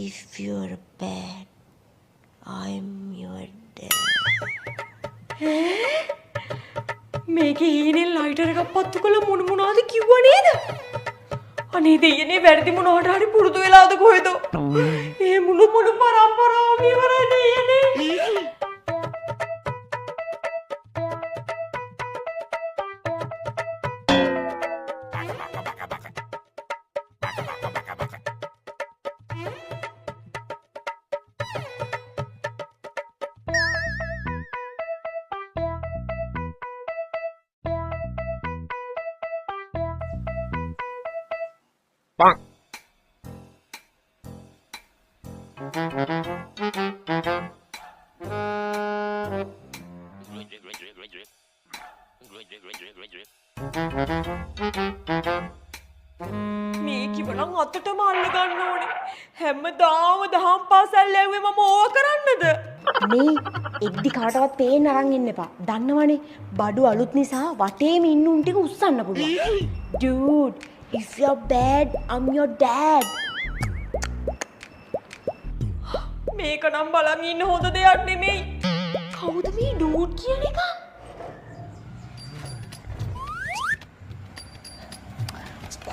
if you're bad, I'm your dad. මේකේ හීනෙන් lighter එකක් පත්තු කළා මොනවාද කිව්වා නේද? අනේ දෙයනේ වැරදි මොනවට හරි පුරුදු වෙලාද කොහෙද? මේ මුළු පරම්පරාවම ඉවරයි දෙයනේ. Bonk. මේ කිව්වනම් අතටම අල්ල ගන්න ඕනේ. හැමදාම දහම් පාසල් යවුවේ මම ඕවා කරන්නද? මේ එක්දි කාටවත් පේන්න අරන් ඉන්න එපා. දන්නවනේ බඩු අලුත් නිසා වටේම ඉන්න උන් ටික උස්සන්න පුළුවන්. Dude, if you're bad, I'm your dad. මේක නම් බලන් ඉන්න හොඳ දෙයක් නෙමෙයි. කවුද මේ dude කියන එක?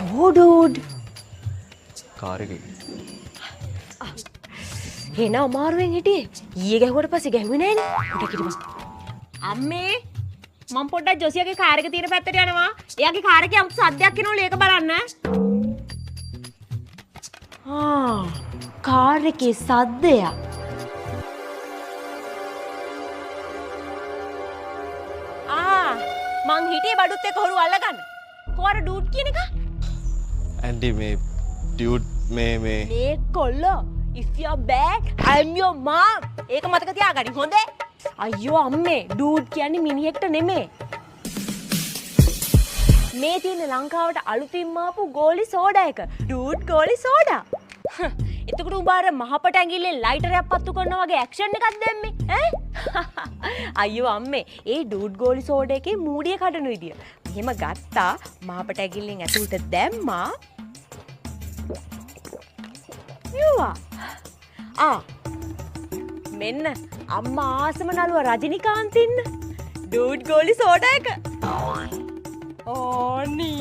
Oh dude. කාර් එකේ. එන අමාරුවෙන් හිටියේ. ඊයේ ගැහුවට පස්සේ ගැහුවේ නෑනේ. උඩ කිරිමස්. අම්මේ මම පොඩ්ඩක් ජොසියාගේ කාර් එක තියෙන පැත්තට යනවා. එයාගේ කාර් එකේ අමුතු සද්දයක් එනවලු ඒක බලන්න. කාර් එකේ සද්දයක්. මං හිටියේ බඩුත් එක්ක හොරු අල්ලගන්න. කොහර ඩූඩ් කියන එක? ඇන්ටි මේ ඩියුඩ් මේ කොල්ලෝ if you're bad I'm your mom. ඒක මතක තියාගන්න හොඳේ. අයියෝ අම්මේ ඩූඩ් කියන්නේ මිනිහෙක්ට නෙමෙයි. මේ තියෙන ලංකාවට අලුතින්ම ආපු ගෝලි සෝඩා එක. ඩූඩ් ගෝලි සෝඩා. එතකොට උඹ අර මහපට ඇඟිල්ලෙන් ලයිටරයක් පත්තු කරනවා වගේ ඇක්ෂන් එකක් දැම්මේ ඈ? අයියෝ අම්මේ ඒ ඩූඩ් ගෝලි සෝඩා එකේ මූඩිය කඩන විදිය. මෙහෙම ගත්තා මහපට ඇඟිල්ලෙන් ඇතුළට දැම්මා. යුවා. මෙන්න අම්මා ආසම නළුව රජිනිකාන්ත ඉන්න ඩූඩ් ගෝලි සෝඩා එක. ඕනි